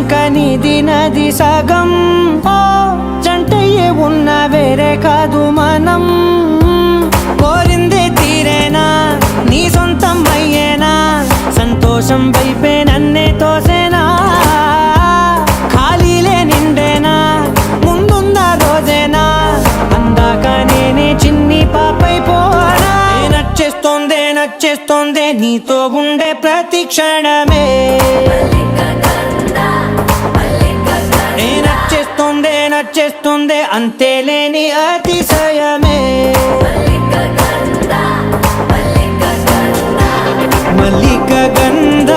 ఇంకనిది నది సగం ఓ జంటయ్యే ఉన్న వేరే కాదు మనం కోరిందే తీరేనా నీ సొంతం అయ్యేనా సంతోషం వైపే నన్నే తోసేనా ఖాళీలే నిండేనా ముందుందా రోజేనా అందాక నేనే చిన్ని పాపైపోనా నచ్చేస్తోందే నీతో ఉండే ప్రతి క్షణమే నచ్చేస్తోందే అంతేలేని అతిశయమే మల్లిక గంధ